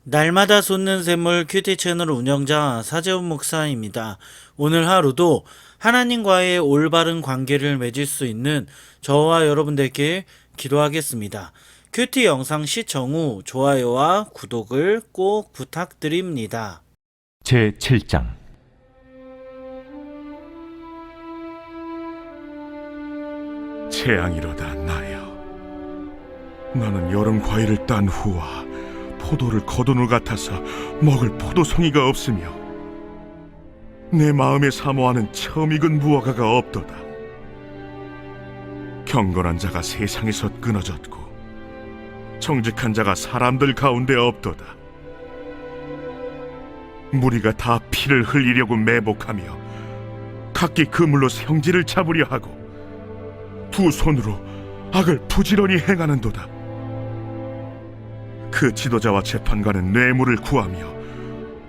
날마다 솟는 샘물 큐티 채널 운영자 사재훈 목사입니다. 오늘 하루도 하나님과의 올바른 관계를 맺을 수 있는 저와 여러분들께 기도하겠습니다. 큐티 영상 시청 후 좋아요와 구독을 꼭 부탁드립니다. 제7장 재앙이로다 나여, 나는 여름 과일을 딴 후와 포도를 거둔 후 같아서 먹을 포도송이가 없으며 내 마음에 사모하는 처음 익은 무화과가 없도다. 경건한 자가 세상에서 끊어졌고 정직한 자가 사람들 가운데 없도다. 무리가 다 피를 흘리려고 매복하며 각기 그물로 생지를 잡으려 하고 두 손으로 악을 부지런히 행하는도다. 그 지도자와 재판관은 뇌물을 구하며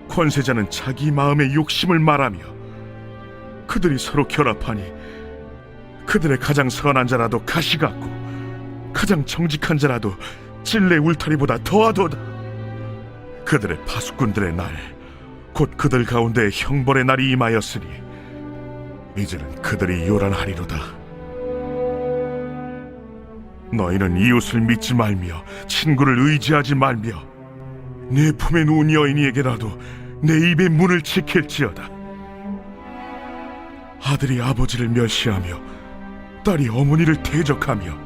권세자는 자기 마음의 욕심을 말하며 그들이 서로 결합하니 그들의 가장 선한 자라도 가시 같고 가장 정직한 자라도 찔레 울타리보다 더하도다. 그들의 파수꾼들의 날, 곧 그들 가운데 형벌의 날이 임하였으니 이제는 그들이 요란하리로다. 너희는 이웃을 믿지 말며 친구를 의지하지 말며 내 품에 누운 여인에게라도 내 입의 문을 지킬지어다. 아들이 아버지를 멸시하며 딸이 어머니를 대적하며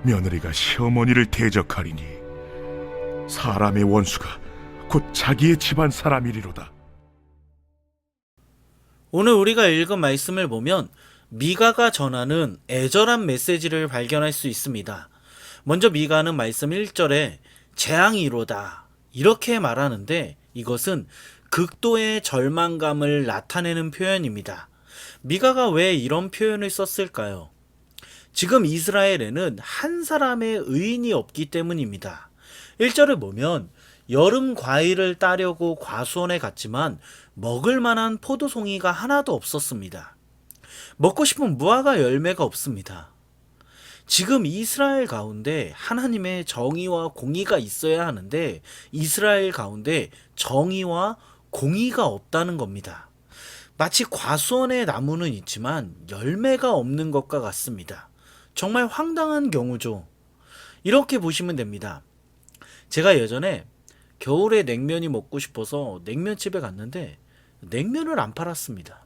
며느리가 시어머니를 대적하리니 사람의 원수가 곧 자기의 집안 사람이리로다. 오늘 우리가 읽은 말씀을 보면 미가가 전하는 애절한 메시지를 발견할 수 있습니다. 먼저 미가는 말씀 1절에 재앙이로다 이렇게 말하는데 이것은 극도의 절망감을 나타내는 표현입니다. 미가가 왜 이런 표현을 썼을까요? 지금 이스라엘에는 한 사람의 의인이 없기 때문입니다. 1절을 보면 여름 과일을 따려고 과수원에 갔지만 먹을 만한 포도송이가 하나도 없었습니다. 먹고 싶은 무화과 열매가 없습니다. 지금 이스라엘 가운데 하나님의 정의와 공의가 있어야 하는데 이스라엘 가운데 정의와 공의가 없다는 겁니다. 마치 과수원에 나무는 있지만 열매가 없는 것과 같습니다. 정말 황당한 경우죠. 이렇게 보시면 됩니다. 제가 예전에 겨울에 냉면이 먹고 싶어서 냉면집에 갔는데 냉면을 안 팔았습니다.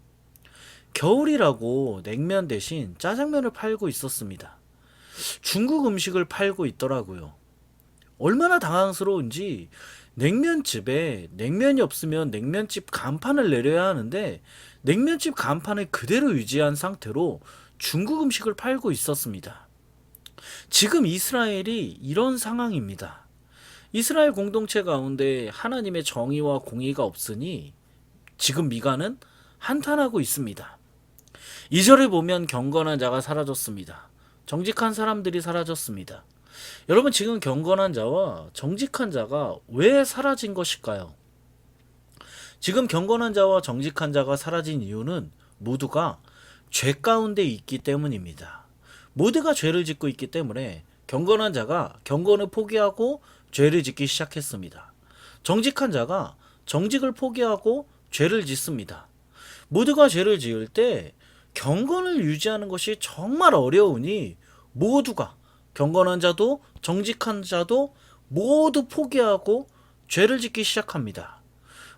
겨울이라고 냉면 대신 짜장면을 팔고 있었습니다. 중국 음식을 팔고 있더라고요. 얼마나 당황스러운지 냉면집에 냉면이 없으면 냉면집 간판을 내려야 하는데 냉면집 간판을 그대로 유지한 상태로 중국 음식을 팔고 있었습니다. 지금 이스라엘이 이런 상황입니다. 이스라엘 공동체 가운데 하나님의 정의와 공의가 없으니 지금 미가는 한탄하고 있습니다. 2절을 보면 경건한 자가 사라졌습니다. 정직한 사람들이 사라졌습니다. 여러분, 지금 경건한 자와 정직한 자가 왜 사라진 것일까요? 지금 경건한 자와 정직한 자가 사라진 이유는 모두가 죄 가운데 있기 때문입니다. 모두가 죄를 짓고 있기 때문에 경건한 자가 경건을 포기하고 죄를 짓기 시작했습니다. 정직한 자가 정직을 포기하고 죄를 짓습니다. 모두가 죄를 지을 때 경건을 유지하는 것이 정말 어려우니 모두가 경건한 자도 정직한 자도 모두 포기하고 죄를 짓기 시작합니다.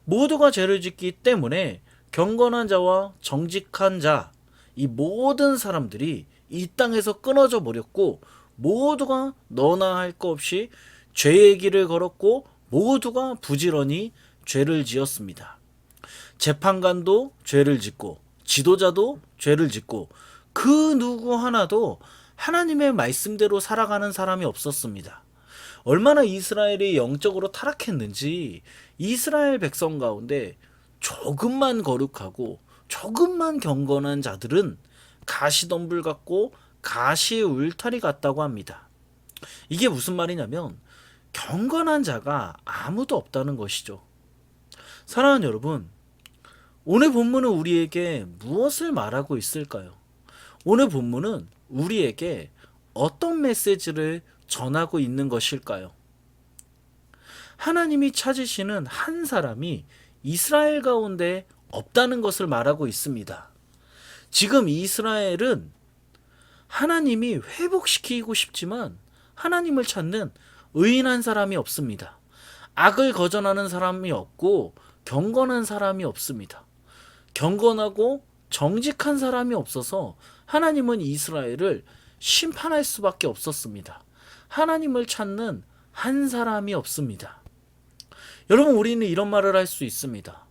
모두가 죄를 짓기 때문에 경건한 자와 정직한 자, 이 모든 사람들이 이 땅에서 끊어져 버렸고 모두가 너나 할 것 없이 죄의 길을 걸었고 모두가 부지런히 죄를 지었습니다. 재판관도 죄를 짓고 지도자도 죄를 짓고 그 누구 하나도 하나님의 말씀대로 살아가는 사람이 없었습니다. 얼마나 이스라엘이 영적으로 타락했는지 이스라엘 백성 가운데 조금만 거룩하고 조금만 경건한 자들은 가시덤불 같고 가시 울타리 같다고 합니다. 이게 무슨 말이냐면 경건한 자가 아무도 없다는 것이죠. 사랑하는 여러분, 오늘 본문은 우리에게 무엇을 말하고 있을까요? 오늘 본문은 우리에게 어떤 메시지를 전하고 있는 것일까요? 하나님이 찾으시는 한 사람이 이스라엘 가운데 없다는 것을 말하고 있습니다. 지금 이스라엘은 하나님이 회복시키고 싶지만 하나님을 찾는 의인한 사람이 없습니다. 악을 거절하는 사람이 없고 경건한 사람이 없습니다. 경건하고 정직한 사람이 없어서 하나님은 이스라엘을 심판할 수밖에 없었습니다. 하나님을 찾는 한 사람이 없습니다. 여러분, 우리는 이런 말을 할 수 있습니다.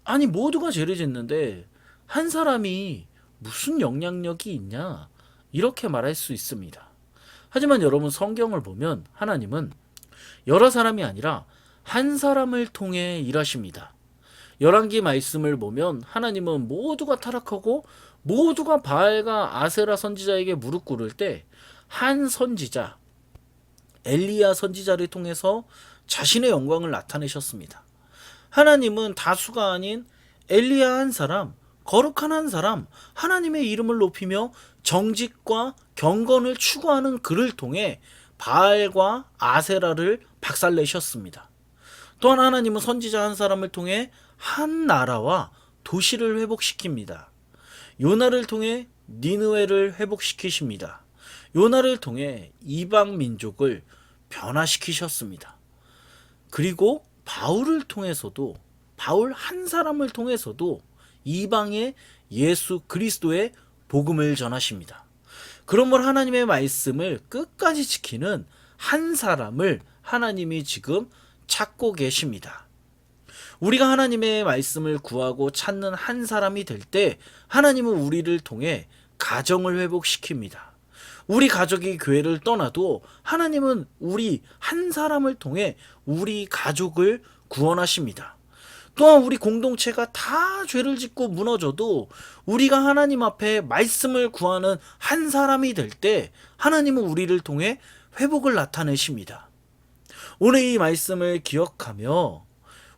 아니, 모두가 죄를 짓는데 한 사람이 무슨 영향력이 있냐? 이렇게 말할 수 있습니다. 하지만 여러분, 성경을 보면 하나님은 여러 사람이 아니라 한 사람을 통해 일하십니다. 열왕기 말씀을 보면 하나님은 모두가 타락하고 모두가 바알과 아세라 선지자에게 무릎 꿇을 때 한 선지자, 엘리야 선지자를 통해서 자신의 영광을 나타내셨습니다. 하나님은 다수가 아닌 엘리야 한 사람, 거룩한 한 사람, 하나님의 이름을 높이며 정직과 경건을 추구하는 그를 통해 바알과 아세라를 박살내셨습니다. 또한 하나님은 선지자 한 사람을 통해 한 나라와 도시를 회복시킵니다. 요나를 통해 니느웨를 회복시키십니다. 요나를 통해 이방 민족을 변화시키셨습니다. 그리고 바울을 통해서도, 바울 한 사람을 통해서도 이방의 예수 그리스도의 복음을 전하십니다. 그러므로 하나님의 말씀을 끝까지 지키는 한 사람을 하나님이 지금 찾고 계십니다. 우리가 하나님의 말씀을 구하고 찾는 한 사람이 될 때 하나님은 우리를 통해 가정을 회복시킵니다. 우리 가족이 교회를 떠나도 하나님은 우리 한 사람을 통해 우리 가족을 구원하십니다. 또한 우리 공동체가 다 죄를 짓고 무너져도 우리가 하나님 앞에 말씀을 구하는 한 사람이 될 때 하나님은 우리를 통해 회복을 나타내십니다. 오늘 이 말씀을 기억하며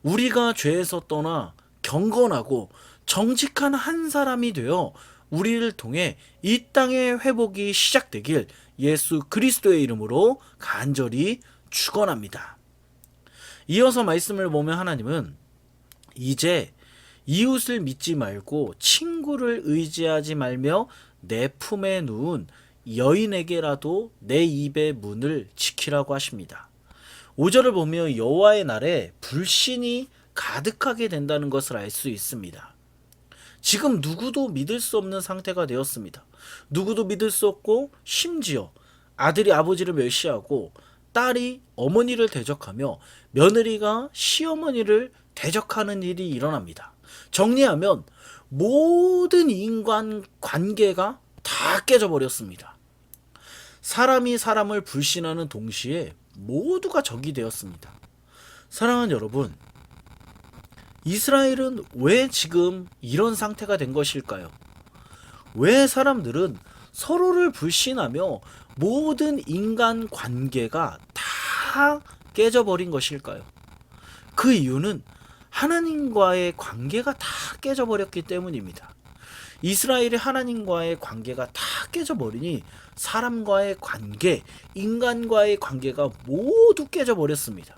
우리가 죄에서 떠나 경건하고 정직한 한 사람이 되어 우리를 통해 이 땅의 회복이 시작되길 예수 그리스도의 이름으로 간절히 축원합니다. 이어서 말씀을 보면 하나님은 이제 이웃을 믿지 말고 친구를 의지하지 말며 내 품에 누운 여인에게라도 내 입의 문을 지키라고 하십니다. 5절을 보면 여호와의 날에 불신이 가득하게 된다는 것을 알 수 있습니다. 지금 누구도 믿을 수 없는 상태가 되었습니다. 누구도 믿을 수 없고 심지어 아들이 아버지를 멸시하고 딸이 어머니를 대적하며 며느리가 시어머니를 대적하는 일이 일어납니다. 정리하면 모든 인간 관계가 다 깨져버렸습니다. 사람이 사람을 불신하는 동시에 모두가 적이 되었습니다. 사랑하는 여러분, 이스라엘은 왜 지금 이런 상태가 된 것일까요? 왜 사람들은 서로를 불신하며 모든 인간 관계가 다 깨져버린 것일까요? 그 이유는 하나님과의 관계가 다 깨져버렸기 때문입니다. 이스라엘이 하나님과의 관계가 다 깨져버리니 사람과의 관계, 인간과의 관계가 모두 깨져버렸습니다.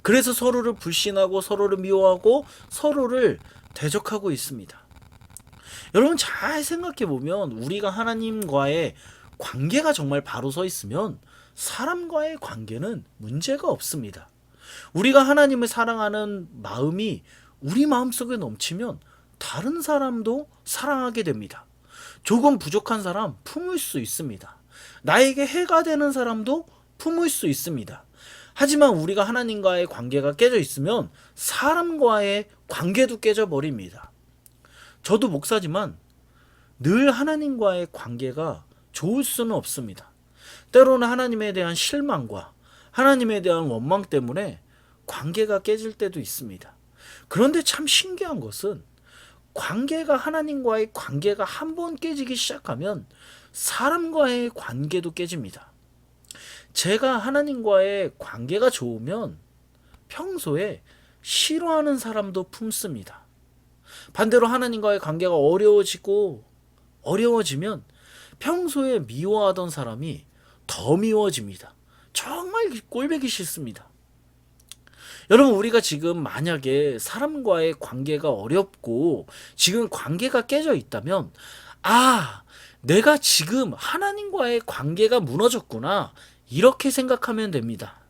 그래서 서로를 불신하고 서로를 미워하고 서로를 대적하고 있습니다. 여러분, 잘 생각해 보면 우리가 하나님과의 관계가 정말 바로 서 있으면 사람과의 관계는 문제가 없습니다. 우리가 하나님을 사랑하는 마음이 우리 마음속에 넘치면 다른 사람도 사랑하게 됩니다. 조금 부족한 사람 품을 수 있습니다. 나에게 해가 되는 사람도 품을 수 있습니다. 하지만 우리가 하나님과의 관계가 깨져 있으면 사람과의 관계도 깨져버립니다. 저도 목사지만 늘 하나님과의 관계가 좋을 수는 없습니다. 때로는 하나님에 대한 실망과 하나님에 대한 원망 때문에 관계가 깨질 때도 있습니다. 그런데 참 신기한 것은 관계가, 하나님과의 관계가 한 번 깨지기 시작하면 사람과의 관계도 깨집니다. 제가 하나님과의 관계가 좋으면 평소에 싫어하는 사람도 품습니다. 반대로 하나님과의 관계가 어려워지면 평소에 미워하던 사람이 더 미워집니다. 정말 꼴보기 싫습니다. 여러분, 우리가 지금 만약에 사람과의 관계가 어렵고 지금 관계가 깨져 있다면, 내가 지금 하나님과의 관계가 무너졌구나, 이렇게 생각하면 됩니다.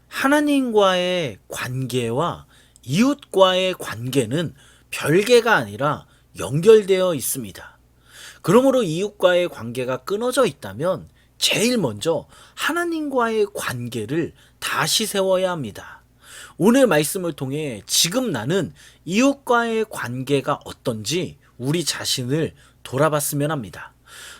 하나님과의 관계와 이웃과의 관계는 별개가 아니라 연결되어 있습니다. 그러므로 이웃과의 관계가 끊어져 있다면 제일 먼저 하나님과의 관계를 다시 세워야 합니다. 오늘 말씀을 통해 지금 나는 이웃과의 관계가 어떤지 우리 자신을 돌아봤으면 합니다.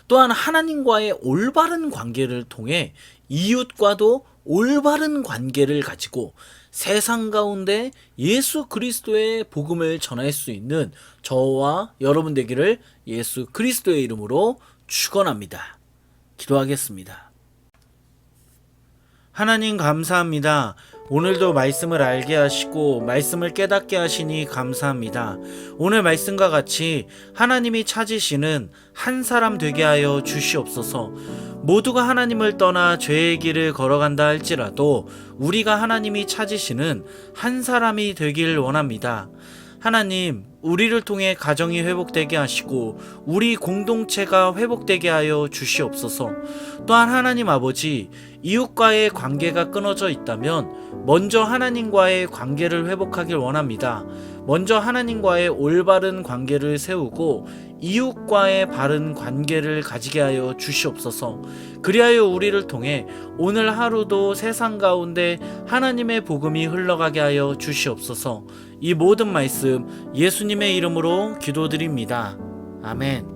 또한 하나님과의 올바른 관계를 통해 이웃과도 올바른 관계를 가지고 세상 가운데 예수 그리스도의 복음을 전할 수 있는 저와 여러분 되기를 예수 그리스도의 이름으로 축원합니다. 기도하겠습니다. 하나님, 감사합니다. 오늘도 말씀을 알게 하시고 말씀을 깨닫게 하시니 감사합니다. 오늘 말씀과 같이 하나님이 찾으시는 한 사람 되게 하여 주시옵소서. 모두가 하나님을 떠나 죄의 길을 걸어간다 할지라도 우리가 하나님이 찾으시는 한 사람이 되길 원합니다. 하나님, 우리를 통해 가정이 회복되게 하시고 우리 공동체가 회복되게 하여 주시옵소서. 또한 하나님 아버지, 이웃과의 관계가 끊어져 있다면 먼저 하나님과의 관계를 회복하길 원합니다. 먼저 하나님과의 올바른 관계를 세우고 이웃과의 바른 관계를 가지게 하여 주시옵소서. 그리하여 우리를 통해 오늘 하루도 세상 가운데 하나님의 복음이 흘러가게 하여 주시옵소서. 이 모든 말씀 예수님의 이름으로 기도드립니다. 아멘.